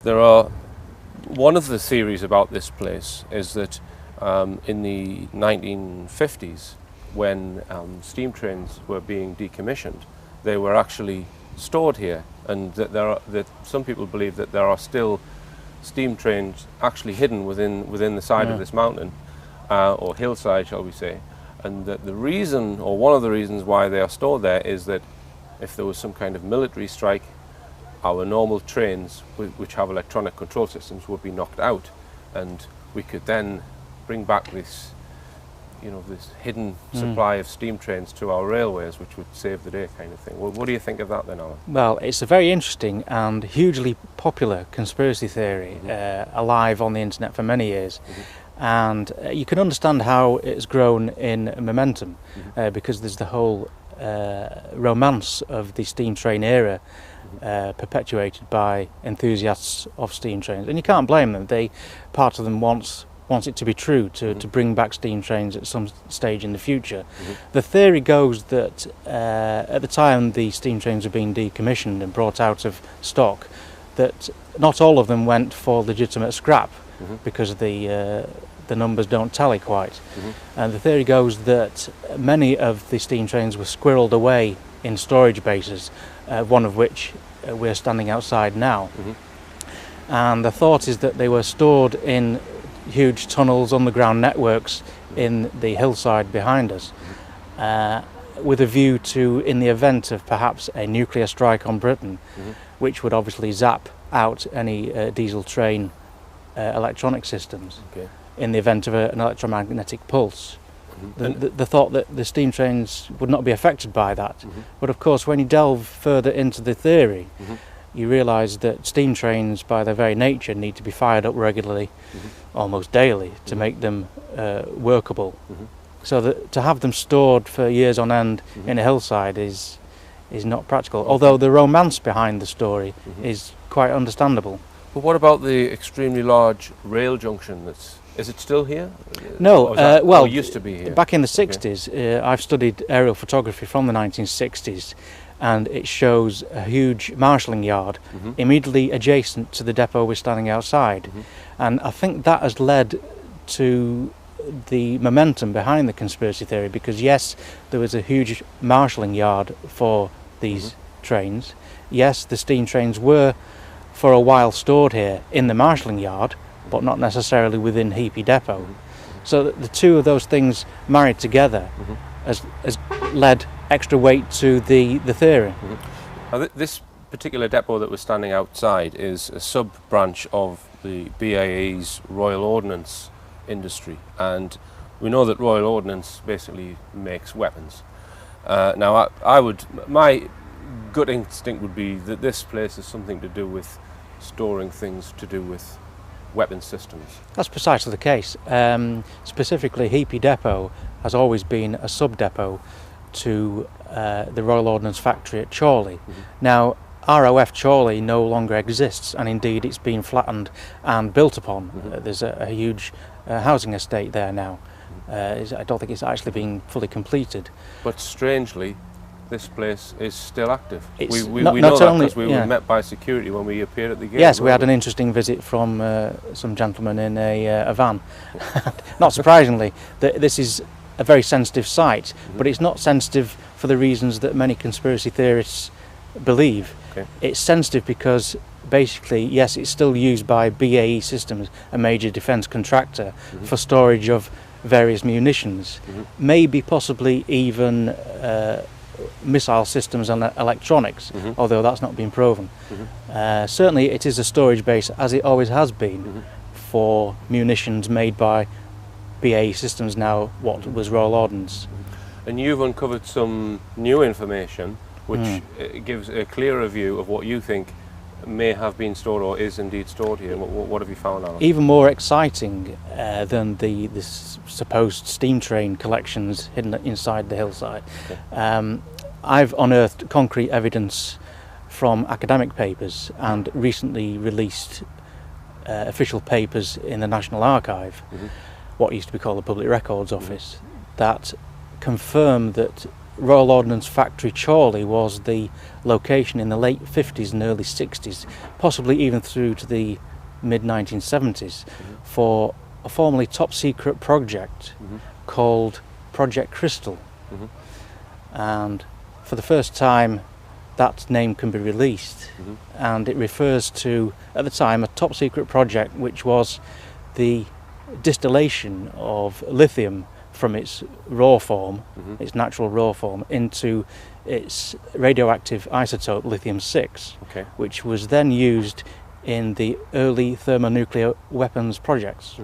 there are, one of the theories about this place is that in the 1950s, when steam trains were being decommissioned, they were actually stored here, and that some people believe that there are still steam trains actually hidden within the side of this mountain, or hillside, shall we say, and that the reason, or one of the reasons why they are stored there, is that if there was some kind of military strike, our normal trains, which have electronic control systems, would be knocked out, and we could then bring back this, this hidden supply of steam trains to our railways, which would save the day, kind of thing. Well, what do you think of that then, Alan? Well, it's a very interesting and hugely popular conspiracy theory, alive on the internet for many years. And you can understand how it's grown in momentum, because there's the whole romance of the steam train era, perpetuated by enthusiasts of steam trains, and you can't blame them. Part of them wants it to be true, to bring back steam trains at some stage in the future. The theory goes that at the time the steam trains were being decommissioned and brought out of stock, that not all of them went for legitimate scrap, because the numbers don't tally quite. And the theory goes that many of the steam trains were squirreled away in storage bases, one of which we're standing outside now. And the thought is that they were stored in huge tunnels, underground networks in the hillside behind us, with a view to, in the event of perhaps a nuclear strike on Britain, which would obviously zap out any diesel train electronic systems, in the event of an electromagnetic pulse. The thought that the steam trains would not be affected by that. But of course, when you delve further into the theory, you realise that steam trains, by their very nature, need to be fired up regularly, almost daily, to make them workable. So that to have them stored for years on end in a hillside is not practical, although the romance behind the story is quite understandable. But what about the extremely large rail junction is it still here? No, well, it used to be here. Back in the 60s, I've studied aerial photography from the 1960s, and it shows a huge marshalling yard immediately adjacent to the depot we're standing outside. And I think that has led to the momentum behind the conspiracy theory, because yes, there was a huge marshalling yard for these trains. Yes, the steam trains were for a while stored here in the marshalling yard, but not necessarily within Heapey depot. So the two of those things married together has led extra weight to the theory. Now, this particular depot that we're standing outside is a sub-branch of the BAE's Royal Ordnance industry, and we know that Royal Ordnance basically makes weapons. Now, my gut instinct would be that this place is something to do with storing things to do with weapon systems. That's precisely the case. Specifically, Heapey depot has always been a sub-depot to the Royal Ordnance Factory at Chorley. Now, ROF Chorley no longer exists, and indeed it's been flattened and built upon. There's a huge housing estate there now. I don't think it's actually been fully completed. But strangely, this place is still active. It's We not know that only, because we were met by security when we appeared at the gate. Yes, we had an interesting visit from some gentlemen in a van. Not surprisingly, this is a very sensitive site, but it's not sensitive for the reasons that many conspiracy theorists believe. It's sensitive because basically, yes, it's still used by BAE Systems, a major defence contractor, for storage of various munitions, maybe possibly even missile systems and electronics, although that's not been proven. Certainly it is a storage base, as it always has been, for munitions made by BAE Systems, now what was Royal Ordnance. And you've uncovered some new information which gives a clearer view of what you think may have been stored or is indeed stored here. What have you found, Alan? Even more exciting than the supposed steam train collections hidden inside the hillside. I've unearthed concrete evidence from academic papers and recently released official papers in the National Archive, what used to be called the Public Records Office, that confirm that Royal Ordnance Factory Chorley was the location in the late 50s and early 60s, possibly even through to the mid-1970s, for a formerly top-secret project called Project Crystal. And for the first time that name can be released, and it refers to, at the time, a top-secret project which was the distillation of lithium from its raw form, its natural raw form, into its radioactive isotope lithium-6, which was then used in the early thermonuclear weapons projects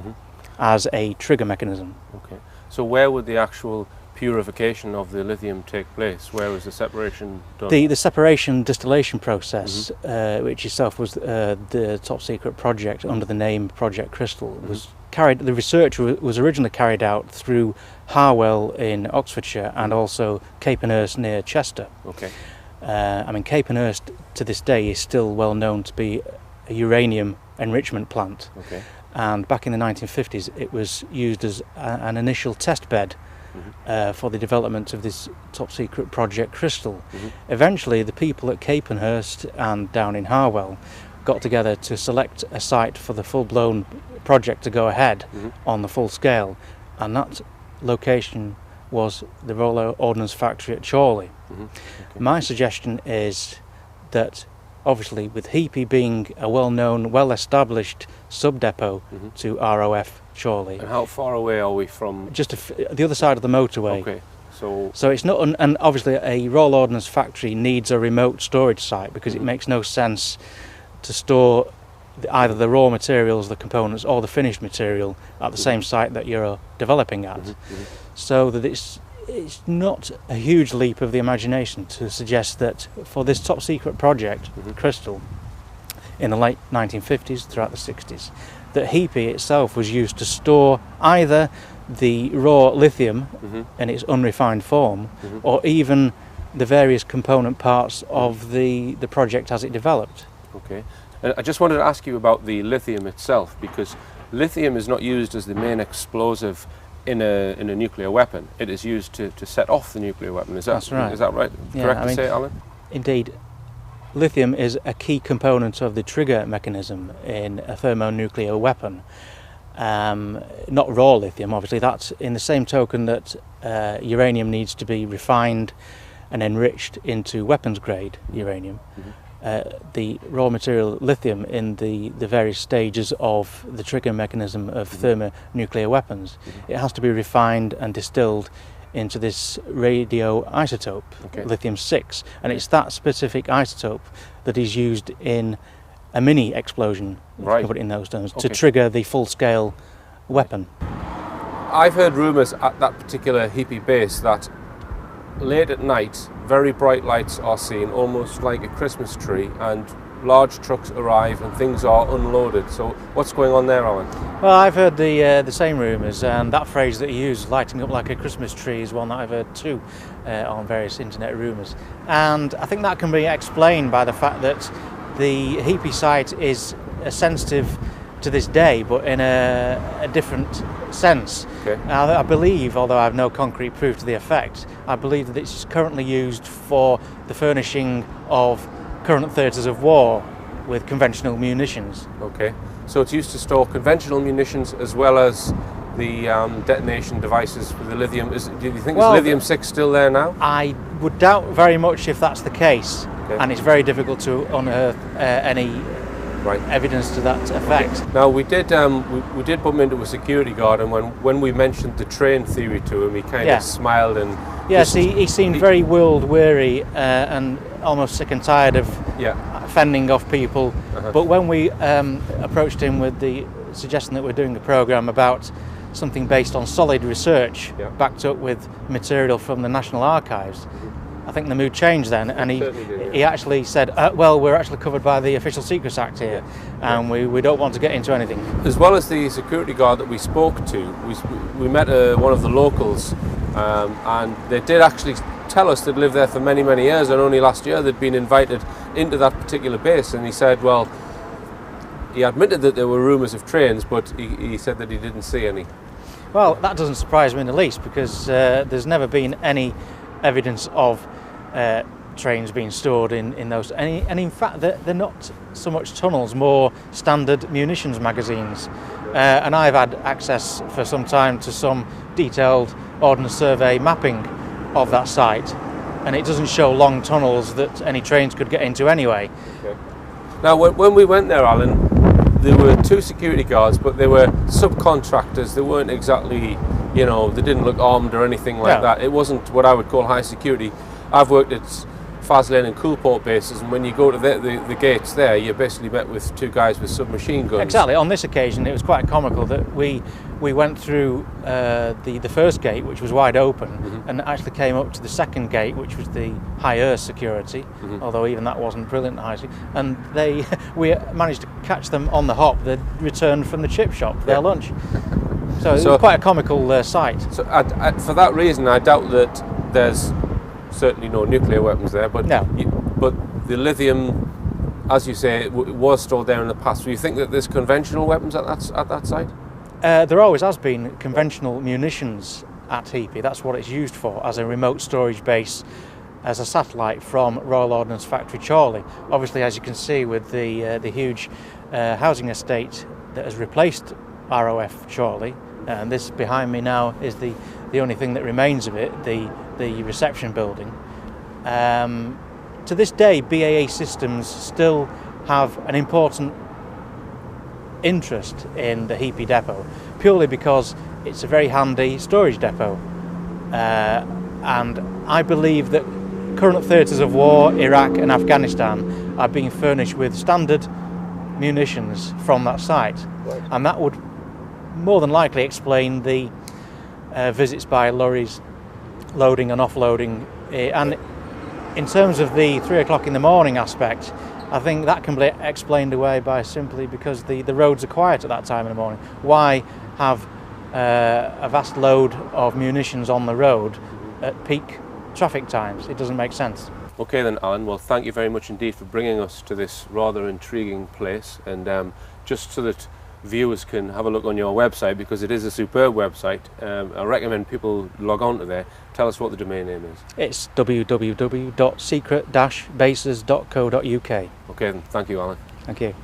as a trigger mechanism. Okay. So where would the actual purification of the lithium take place? Where was the separation done? The separation distillation process, which itself was the top secret project under the name Project Crystal, was carried. The research was originally carried out through Harwell in Oxfordshire and also Capenhurst near Chester. Okay. I mean, Capenhurst to this day is still well known to be a uranium enrichment plant. Okay. And back in the 1950s, it was used as an initial test bed for the development of this top-secret Project Crystal. Eventually, the people at Capenhurst and down in Harwell got together to select a site for the full-blown project to go ahead on the full scale, and that location was the Royal Ordnance Factory at Chorley. My suggestion is that, obviously, with Heapey being a well-known, well-established sub-depot to ROF Chorley. And how far away are we from? Just the other side of the motorway. Okay. So it's not, and obviously a Royal Ordnance Factory needs a remote storage site, because it makes no sense to store either the raw materials, the components, or the finished material at the same site that you're developing at. So that it's not a huge leap of the imagination to suggest that for this top secret project, Crystal, in the late 1950s throughout the 60s, that Heapey itself was used to store either the raw lithium in its unrefined form, or even the various component parts of the project as it developed. Okay. And I just wanted to ask you about the lithium itself, because lithium is not used as the main explosive in a nuclear weapon. It is used to set off the nuclear weapon. That's right. Is that right? Yeah, Correct to say, Alan? Indeed. Lithium is a key component of the trigger mechanism in a thermonuclear weapon. Not raw lithium, obviously. That's in the same token that uranium needs to be refined and enriched into weapons grade uranium. The raw material lithium in the various stages of the trigger mechanism of thermonuclear weapons, it has to be refined and distilled into this radioisotope, lithium-6, and it's that specific isotope that is used in a mini explosion, if you put it in those terms, to trigger the full-scale weapon. I've heard rumours at that particular Heapey base that late at night very bright lights are seen, almost like a Christmas tree, and large trucks arrive and things are unloaded. So what's going on there, Alan? Well, I've heard the same rumours, and that phrase that you use, lighting up like a Christmas tree, is one that I've heard too on various internet rumours. And I think that can be explained by the fact that the Heapey site is sensitive to this day, but in a different sense. I believe, although I have no concrete proof to the effect, I believe that it's currently used for the furnishing of current theatres of war with conventional munitions. Okay, so it's used to store conventional munitions as well as the detonation devices for the lithium. Do you think is lithium-6 still there now? I would doubt very much if that's the case, and it's very difficult to unearth any evidence to that effect. Now we did bump into a security guard, and when we mentioned the train theory to him, he kind of smiled and he seemed very world weary and almost sick and tired of fending off people. But when we approached him with the suggestion that we're doing a programme about something based on solid research, backed up with material from the National Archives, I think the mood changed then, and he actually said, well, we're actually covered by the Official Secrets Act here, and we don't want to get into anything. As well as the security guard that we spoke to, we met one of the locals, and they did actually tell us they'd lived there for many, many years, and only last year they'd been invited into that particular base. And he said, well, he admitted that there were rumours of trains, but he said that he didn't see any. Well, that doesn't surprise me in the least, because there's never been any evidence of trains being stored in those, and in fact they're not so much tunnels, more standard munitions magazines. And I've had access for some time to some detailed Ordnance Survey mapping of that site, and it doesn't show long tunnels that any trains could get into anyway. Okay. Now when we went there, Alan, there were 2 security guards, but they were subcontractors. They weren't exactly, you know, they didn't look armed or anything like that. It wasn't what I would call high security. I've worked at Faslane and Coulport bases, and when you go to the gates there, you're basically met with 2 guys with submachine guns. Exactly. On this occasion, it was quite comical that we went through the first gate, which was wide open, and actually came up to the second gate, which was the higher security, although even that wasn't brilliant high security. And we managed to catch them on the hop. They'd returned from the chip shop for their lunch. So it was quite a comical sight. So for that reason, I doubt that there's certainly no nuclear weapons there, but but the lithium, as you say, was stored there in the past. Do you think that there's conventional weapons at that site? There always has been conventional munitions at Heapey. That's what it's used for, as a remote storage base, as a satellite from Royal Ordnance Factory Chorley. Obviously, as you can see, with the huge housing estate that has replaced ROF Chorley, and this behind me now is the only thing that remains of it, the reception building. To this day, BAE Systems still have an important interest in the Heapey depot, purely because it's a very handy storage depot. And I believe that current theatres of war, Iraq and Afghanistan, are being furnished with standard munitions from that site. Right. And that would more than likely explain the visits by lorries loading and offloading. And in terms of the 3 o'clock in the morning aspect, I think that can be explained away by simply because the roads are quiet at that time in the morning. Why have a vast load of munitions on the road at peak traffic times? It doesn't make sense. Okay then, Alan, well thank you very much indeed for bringing us to this rather intriguing place, and just so that viewers can have a look on your website, because it is a superb website, I recommend people log on to there. Tell us what the domain name is. It's www.secret-bases.co.uk. Okay then, thank you, Alan. Thank you.